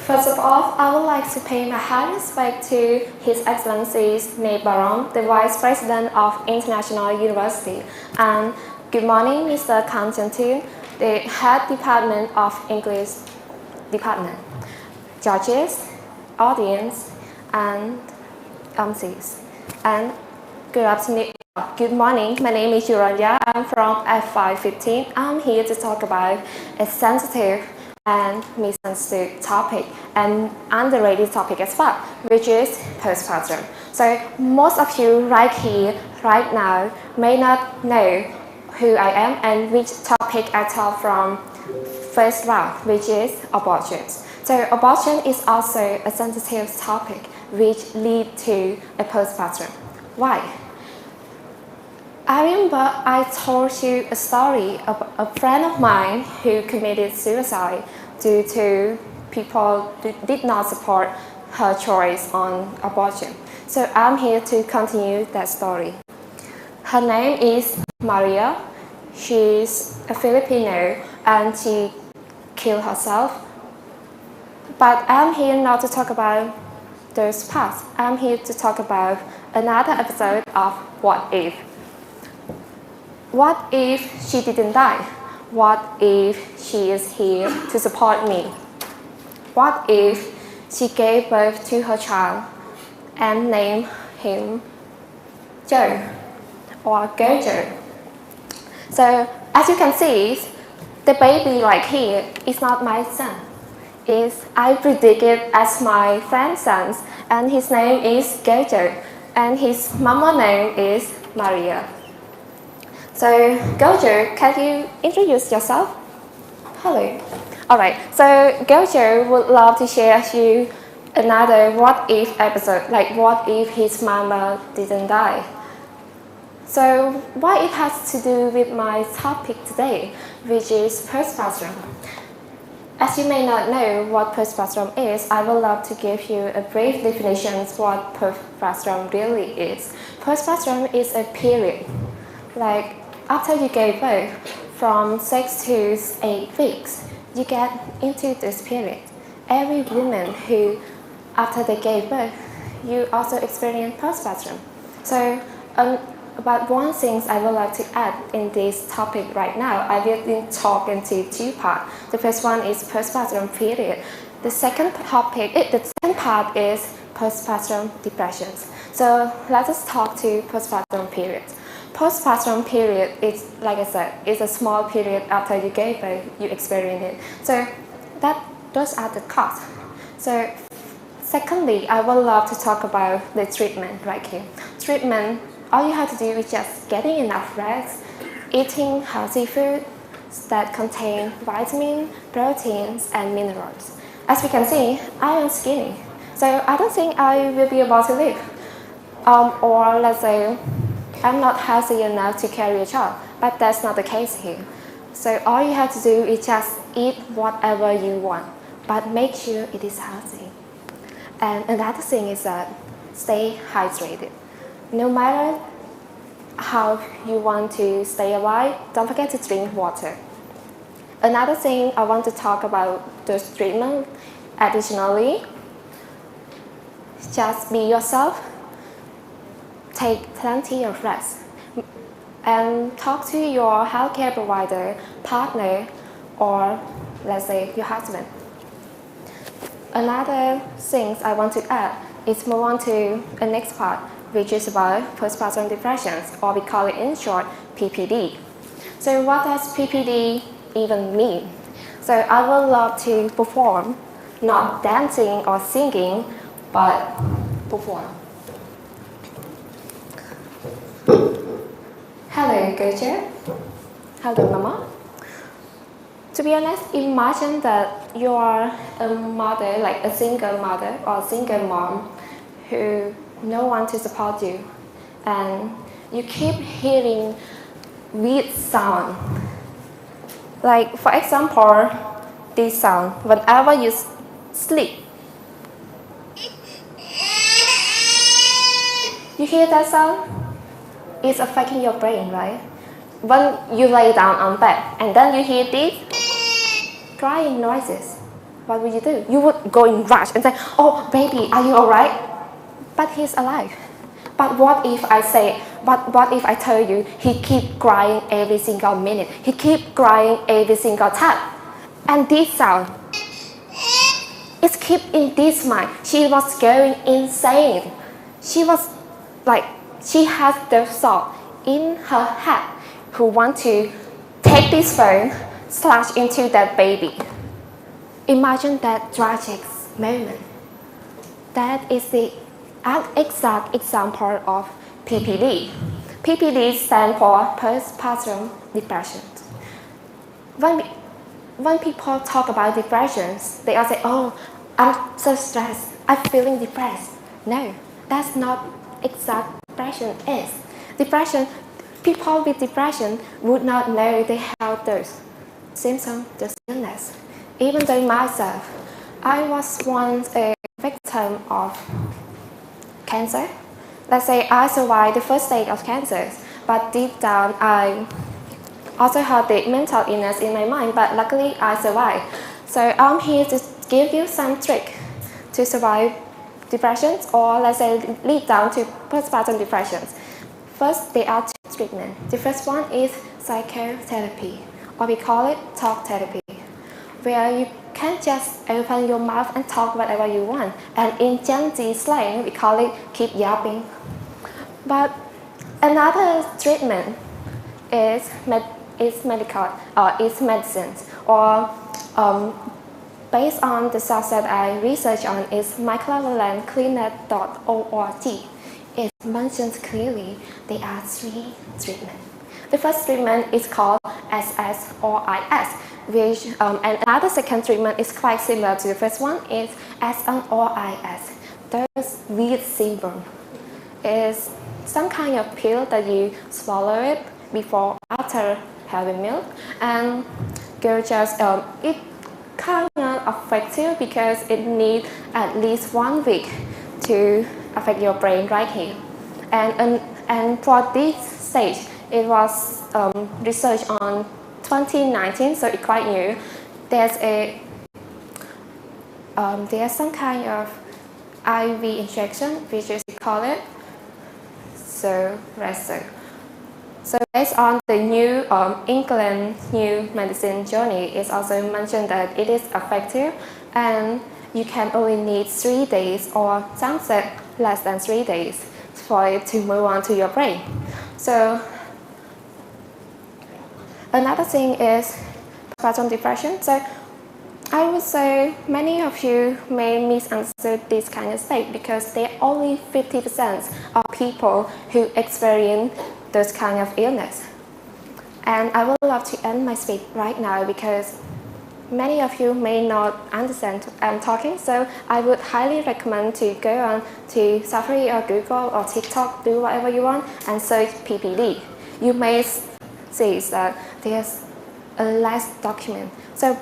First of all, I would like to pay my high respect to His Excellency's Baron, the Vice President of International University, and good morning, Mr. Constantine, the Head Department of English Department, judges, audience, and MCs. And good afternoon. Good morning. My name is Yuranya. I'm from F515. I'm here to talk about a sensitive and misunderstood topic and underrated topic as well, which is postpartum. So most of you right here, right now, may not know who I am and which topic I talk from first round, which is abortions. So abortion is also a sensitive topic which lead to a postpartum. Why? I remember I told you a story of a friend of mine who committed suicide due to people who did not support her choice on abortion. So I'm here to continue that story. Her name is Maria. She's a Filipino and she killed herself. But I'm here not to talk about those parts. I'm here to talk about another episode of What If. What if she didn't die? What if she is here to support me? What if she gave birth to her child and named him Joe or Gojo? So as you can see, the baby right here is not my son. I predicted as my friend's son, and his name is Gojo, and his mama name is Maria. So, Gojo, can you introduce yourself? Hello. Alright, so Gojo would love to share with you another what if episode, like what if his mama didn't die. So, what it has to do with my topic today, which is postpartum. As you may not know what postpartum is, I would love to give you a brief definition of what postpartum really is. Postpartum is a period, like after you gave birth, from 6 to 8 weeks, you get into this period. Every woman who, after they gave birth, you also experience postpartum. So, about one thing I would like to add in this topic right now, I will talk into two parts. The first one is postpartum period. The second part is postpartum depressions. So, let us talk to postpartum period. Postpartum period is, like I said, is a small period after you gave birth, you experience it. So those are the causes. So secondly, I would love to talk about the treatment right here. Treatment, all you have to do is just getting enough rest, eating healthy food that contain vitamins, proteins, and minerals. As we can see, I am skinny, so I don't think I will be able to live. Or let's say, I'm not healthy enough to carry a child, but that's not the case here. So all you have to do is just eat whatever you want, but make sure it is healthy. And another thing is that stay hydrated. No matter how you want to stay alive, don't forget to drink water. Another thing I want to talk about the treatment. Additionally, just be yourself. Take plenty of rest and talk to your healthcare provider, partner, or let's say your husband. Another thing I want to add is move on to the next part, which is about postpartum depressions, or we call it in short PPD. So what does PPD even mean? So I would love to perform, not dancing or singing, but perform. Hello, Gojo. Hello, Mama. To be honest, imagine that you are a mother, like a single mother or a single mom who no one to support you, and you keep hearing weird sound. Like, for example, this sound. Whenever you sleep, you hear that sound? It's affecting your brain, right? When you lay down on bed and then you hear these crying noises, what would you do? You would go in rush and say, oh, baby, are you alright? But he's alive. But what if I say, what if I tell you he keep crying every single minute? He keep crying every single time. And this sound, it's keep in this mind. She was going insane. She was like, she has the thought in her head who want to take this phone, slash into that baby. Imagine that tragic moment. That is the exact example of PPD. PPD stands for postpartum depression. When people talk about depressions, they all say, oh, I'm so stressed, I'm feeling depressed. No, that's not exact depression is. Depression, people with depression would not know they have those symptoms, those illness. Even though myself, I was once a victim of cancer. Let's say I survived the first stage of cancer, but deep down I also had the mental illness in my mind, but luckily I survived. So I'm here to give you some trick to survive depressions, or let's say lead down to postpartum depressions. First, there are two treatments. The first one is psychotherapy, or we call it talk therapy, where you can just open your mouth and talk whatever you want. And in Gen Z slang, we call it keep yapping. But another treatment is medical, or is medicines, or based on the source that I research on is microvalentcleaner.org. It mentions clearly there are three treatments. The first treatment is called SSRIs, which and another second treatment is quite similar to the first one, is SNRIs. Those weird syndrome is some kind of pill that you swallow it before after having milk, and girl just it kind of affects you because it needs at least 1 week to affect your brain right here. And for this stage, it was researched on 2019, so it's quite new. There's some kind of IV injection, which is call it so based on the new England New Medicine Journal, it's also mentioned that it is effective, and you can only need 3 days, or some said less than 3 days, for it to move on to your brain. So another thing is postpartum depression. So I would say many of you may misunderstand this kind of state because there are only 50% of people who experience those kind of illness. And I would love to end my speech right now because many of you may not understand what I'm talking, so I would highly recommend to go on to Safari or Google or TikTok, do whatever you want, and search PPD. You may see that there's a last document. So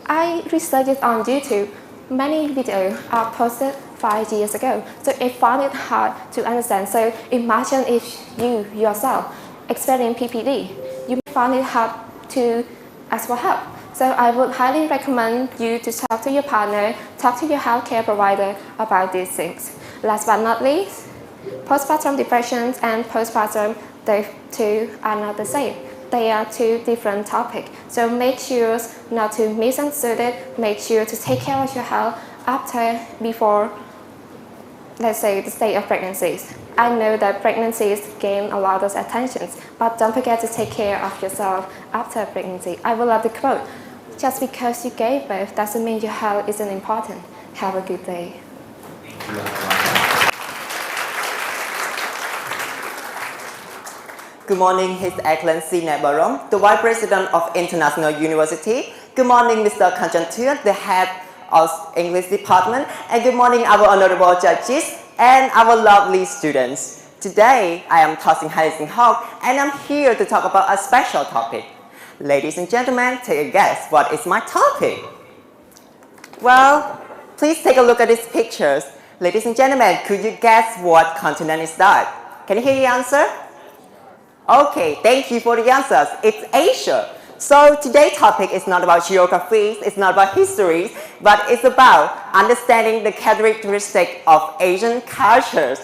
I researched it on YouTube. Many videos are posted 5 years ago, so I found it hard to understand. So imagine if you yourself experience PPD, you may find it hard to ask for help. So I would highly recommend you to talk to your partner, talk to your healthcare provider about these things. Last but not least, postpartum depression and postpartum, they two are not the same. They are two different topics. So make sure not to misunderstand it. Make sure to take care of your health before, let's say, the state of pregnancies. I know that pregnancies gain a lot of attention, but don't forget to take care of yourself after pregnancy. I would love to quote, just because you gave birth doesn't mean your health isn't important. Have a good day. Good morning, His Excellency Nabarom, the Vice President of International University. Good morning, Mr. Kanchantur, the Head of English Department. And good morning, our honorable judges and our lovely students. Today, I am Tossing Harrison Hawk, and I'm here to talk about a special topic. Ladies and gentlemen, take a guess, what is my topic? Well, please take a look at these pictures. Ladies and gentlemen, could you guess what continent is that? Can you hear the answer? Okay, thank you for the answers. It's Asia. So today's topic is not about geography, it's not about history, but it's about understanding the characteristics of Asian cultures.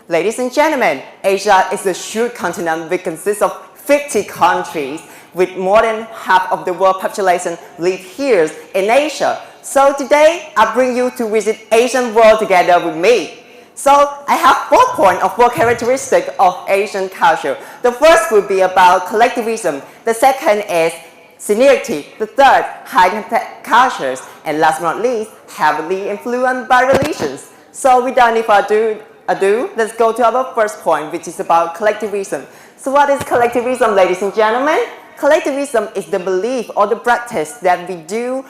Ladies and gentlemen, Asia is a huge continent which consists of 50 countries, with more than half of the world population live here in Asia. So today, I bring you to visit Asian world together with me. So I have 4 points of 4 characteristics of Asian culture. The first will be about collectivism. The second is seniority. The third, high contact cultures. And last but not least, heavily influenced by religions. So without any further ado, let's go to our first point, which is about collectivism. So what is collectivism, ladies and gentlemen? Collectivism is the belief or the practice that we do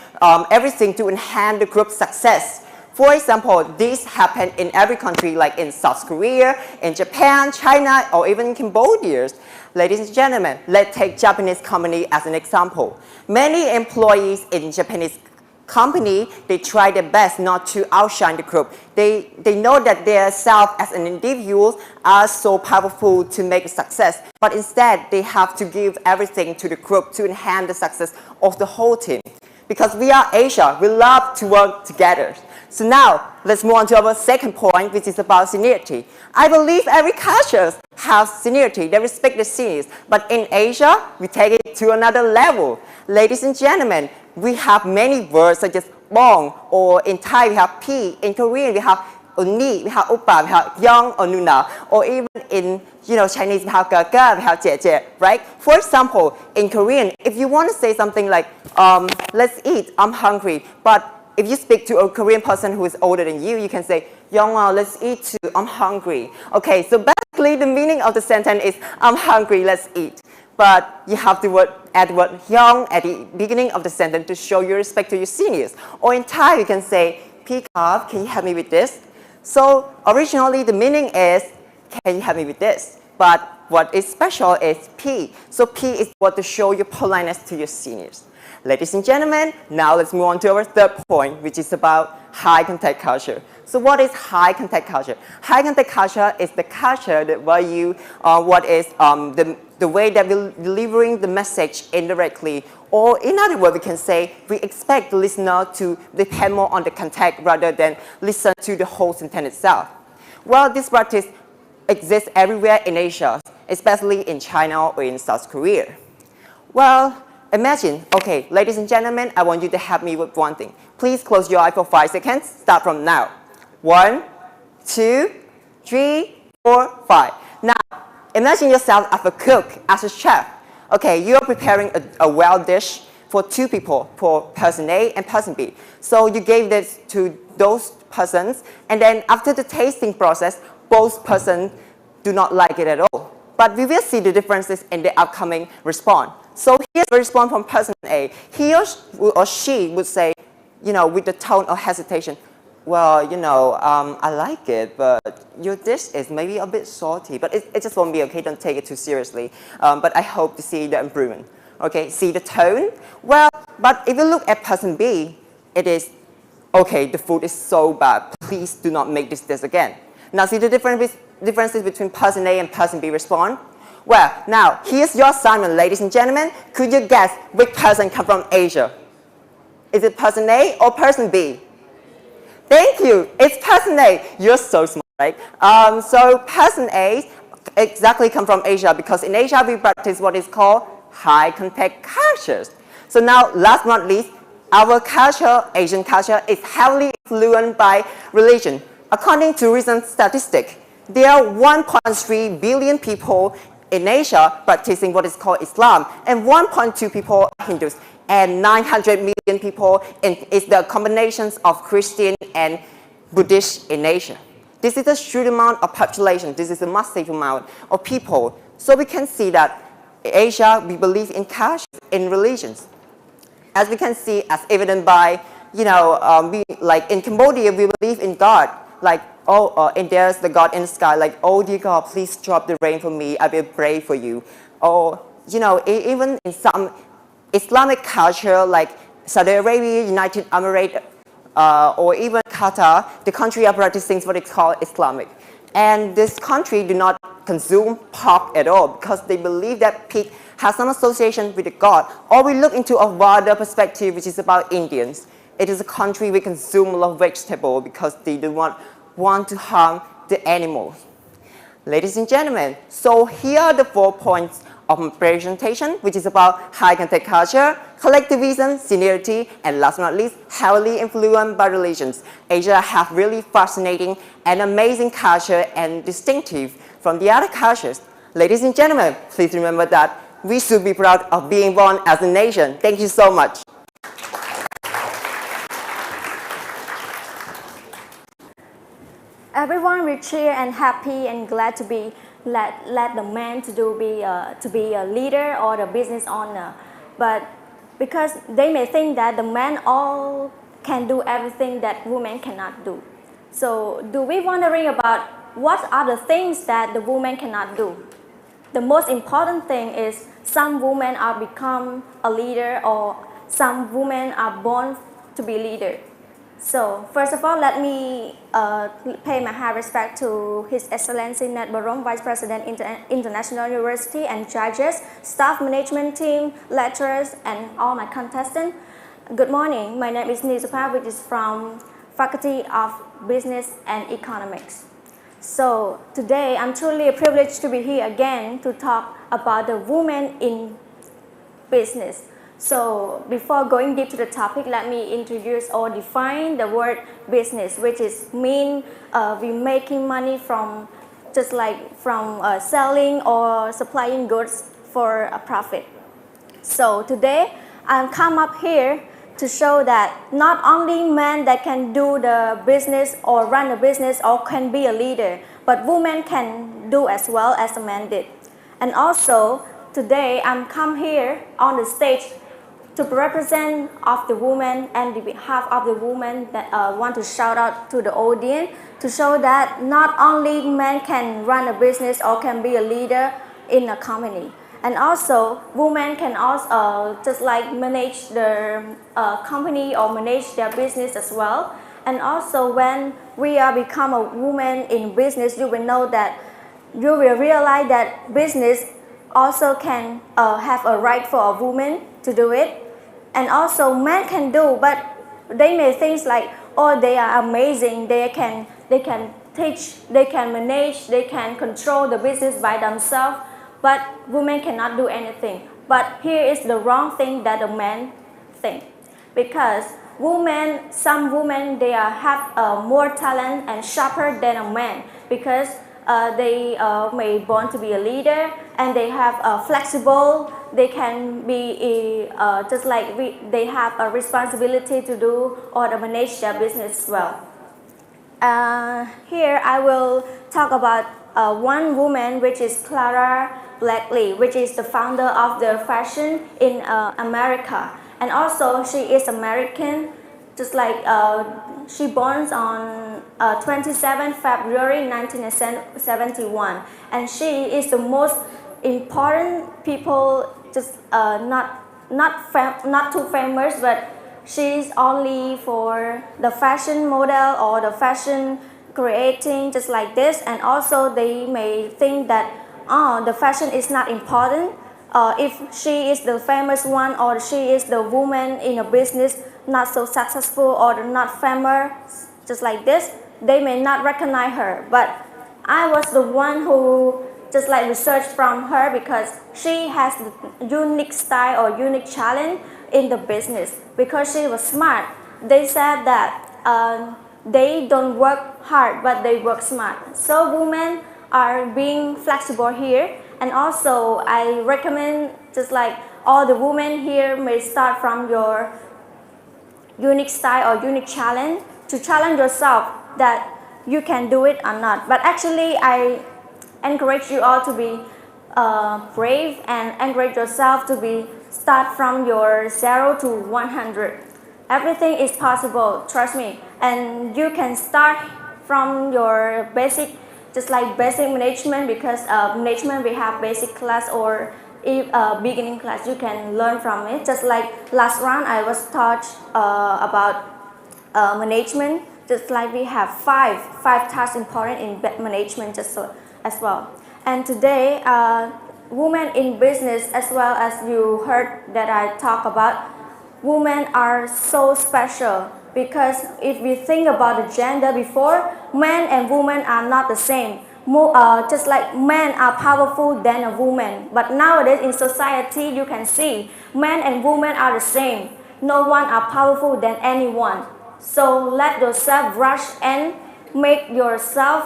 everything to enhance the group's success. For example, this happened in every country like in South Korea, in Japan, China, or even Cambodia. Ladies and gentlemen, let's take Japanese company as an example. Many employees in Japanese company, they try their best not to outshine the group. They know that their self as an individual are so powerful to make a success, but instead they have to give everything to the group to enhance the success of the whole team. Because we are Asia, we love to work together. So now, let's move on to our second point, which is about seniority. I believe every culture has seniority, they respect the seniors, but in Asia, we take it to another level. Ladies and gentlemen, we have many words such as bong, or in Thai we have pi, in Korean we have uni, we have oppa, we have young or nuna, or even in Chinese we have gaga, we have jie, right? For example, in Korean, if you want to say something like, let's eat, I'm hungry, but if you speak to a Korean person who is older than you, you can say, Yongwa, let's eat too, I'm hungry. Okay, so basically the meaning of the sentence is, I'm hungry, let's eat. But you have to add the word young at the beginning of the sentence to show your respect to your seniors. Or in Thai, you can say, P-Carb, can you help me with this? So originally the meaning is, can you help me with this? But what is special is P. So P is what to show your politeness to your seniors. Ladies and gentlemen, now let's move on to our third point, which is about high contact culture. So what is high contact culture? High contact culture is the culture that value the way that we're delivering the message indirectly. Or in other words, we can say we expect the listener to depend more on the contact rather than listen to the whole sentence itself. Well, this practice exists everywhere in Asia, especially in China or in South Korea. Well, imagine, okay, ladies and gentlemen, I want you to help me with one thing. Please close your eye for 5 seconds. Start from now. 1, 2, 3, 4, 5. Now, imagine yourself as a cook, as a chef. Okay, you're preparing a well dish for 2 people, for person A and person B. So you gave this to those persons, and then after the tasting process, both persons do not like it at all. But we will see the differences in the upcoming response. So here's the response from person A. He or she would say, with the tone of hesitation, well, I like it, but your dish is maybe a bit salty, but it just won't be okay, don't take it too seriously. But I hope to see the improvement. Okay, see the tone? Well, but if you look at person B, it is, okay, the food is so bad, please do not make this dish again. Now see the differences between person A and person B response? Well, now, here's your assignment, ladies and gentlemen. Could you guess which person comes from Asia? Is it person A or person B? Thank you, it's person A. You're so smart, right? So person A exactly come from Asia because in Asia we practice what is called high contact cultures. So now, last but not least, our culture, Asian culture, is heavily influenced by religion. According to recent statistics, there are 1.3 billion people in Asia practicing what is called Islam, and 1.2 people are Hindus, and 900 million people is the combinations of Christian and Buddhist in Asia. This is a huge amount of population. This is a massive amount of people. So we can see that in Asia, we believe in culture, in religions. As we can see, as evident by, like in Cambodia, we believe in God. Like, and there's the God in the sky, like, oh dear God, please drop the rain for me, I will pray for you. Or, even in some Islamic culture, like Saudi Arabia, United Arab Emirates, or even Qatar, the country are practicing what is called Islamic. And this country do not consume pork at all because they believe that pig has some association with the God, or we look into a wider perspective, which is about Indians. It is a country we consume a lot of vegetables because they do not want to harm the animals. Ladies and gentlemen, so here are the 4 points of my presentation, which is about high contact culture, collectivism, seniority, and last but not least, heavily influenced by religions. Asia has really fascinating and amazing culture and distinctive from the other cultures. Ladies and gentlemen, please remember that we should be proud of being born as a nation. Thank you so much. Everyone will cheer and happy and glad to be let the man to be a leader or the business owner, but because they may think that the man all can do everything that women cannot do. So do we wondering about what are the things that the woman cannot do? The most important thing is some women are become a leader or some women are born to be leader. So first of all, let me pay my high respect to His Excellency Nat Barom, Vice President International University, and judges, staff management team, lecturers, and all my contestants. Good morning. My name is Nizapa, which is from Faculty of Business and Economics. So today, I'm truly privileged to be here again to talk about the women in business. So before going deep to the topic, let me introduce or define the word business, which is mean we making money from just like from selling or supplying goods for a profit. So today I've come up here to show that not only men that can do the business or run a business or can be a leader, but women can do as well as a man did. And also today I'm come here on the stage to represent of the women and the behalf of the women that want to shout out to the audience to show that not only men can run a business or can be a leader in a company, and also women can also just like manage their company or manage their business as well. And also when we are become a woman in business, you will know that you will realize that business also can have a right for a woman to do it. And also men can do, but they may think like, oh, they are amazing, they can teach, they can manage, they can control the business by themselves, but women cannot do anything. But here is the wrong thing that the men think, because some women they have more talent and sharper than a man, because they may born to be a leader and they have flexible. They can be just like they have a responsibility to do or to manage their business well. Here I will talk about one woman, which is Clara Blackley, which is the founder of the fashion in America, and also she is American. Just like she born on 27 February 1971, and she is the most important people. Just not too famous, but she's only for the fashion model or the fashion creating just like this. And also they may think that the fashion is not important. If she is the famous one or she is the woman in a business not so successful or not famous just like this, they may not recognize her. But I was the one who just like research from her because she has the unique style or unique challenge in the business because she was smart. They said that they don't work hard but they work smart. So women are being flexible here, and also I recommend just like all the women here may start from your unique style or unique challenge to challenge yourself that you can do it or not. But actually I encourage you all to be brave and encourage yourself to be start from your 0 to 100. Everything is possible, trust me. And you can start from your basic, just like basic management, because management we have basic class or beginning class, you can learn from it. Just like last round I was taught about management, just like we have five tasks important in management just so as well. And today women in business, as well as you heard that I talk about, women are so special because if we think about the gender before, men and women are not the same. Just like men are powerful than a woman, but nowadays in society you can see men and women are the same. No one are powerful than anyone. So let yourself rush and make yourself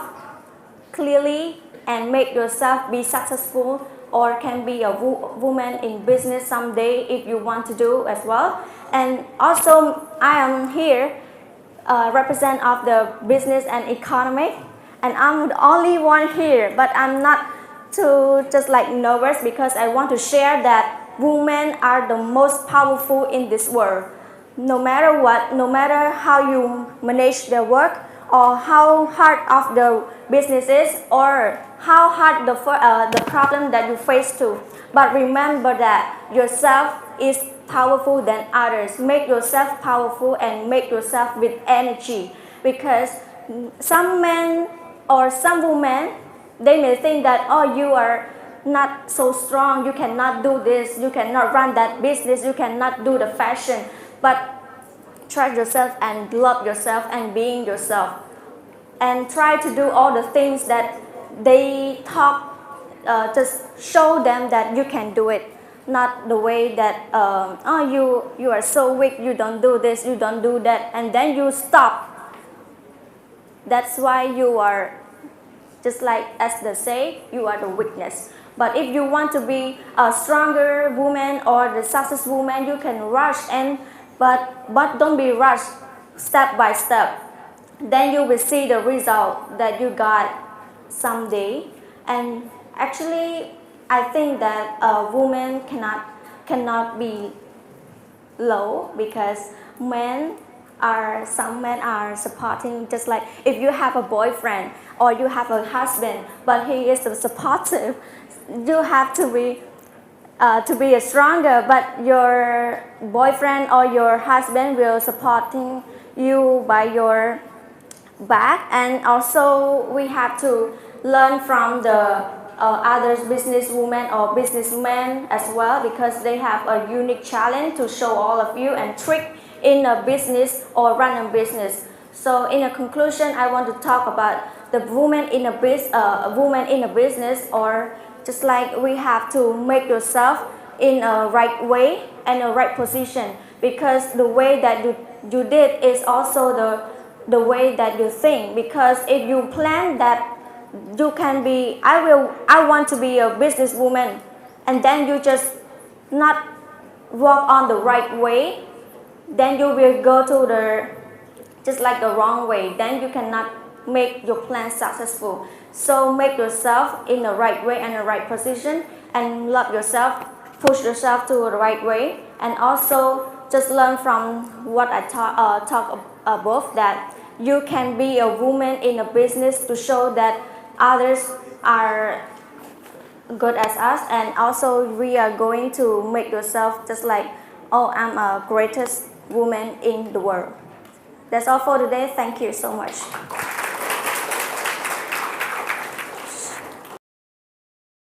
clearly and make yourself be successful, or can be a woman in business someday if you want to do as well. And also I am here represent of the business and economic, and I'm the only one here, but I'm not too just like nervous because I want to share that women are the most powerful in this world. No matter what, no matter how you manage their work or how hard of the business is or how hard the problem that you face too. But remember that yourself is powerful than others. Make yourself powerful and make yourself with energy, because some men or some women, they may think that, oh, you are not so strong, you cannot do this, you cannot run that business, you cannot do the fashion. But trust yourself and love yourself and being yourself, and try to do all the things that they talk, just show them that you can do it, not the way that oh, you are so weak, you don't do this, you don't do that, and then you stop. That's why you are just like as they say, you are the weakness. But if you want to be a stronger woman or the successful woman, you can rush but don't be rushed, step by step. Then you will see the result that you got someday. And actually, I think that a woman cannot be low, because some men are supporting. Just like if you have a boyfriend or you have a husband, but he is supportive, you have to be stronger. But your boyfriend or your husband will supporting you by your back. And also we have to learn from the other businesswomen or businessmen as well, because they have a unique challenge to show all of you and trick in a business or run a business. So in a conclusion, I want to talk about the woman in a business, or just like we have to make yourself in a right way and a right position, because the way that you did is also the way that you think. Because if you plan that you can be, I want to be a businesswoman, and then you just not walk on the right way, then you will go to the wrong way. Then you cannot make your plan successful. So make yourself in the right way and the right position, and love yourself, push yourself to the right way, and also just learn from what I talk above, that you can be a woman in a business to show that others are good as us, and also we are going to make yourself just like, oh, I'm a greatest woman in the world. That's all for today. Thank you so much.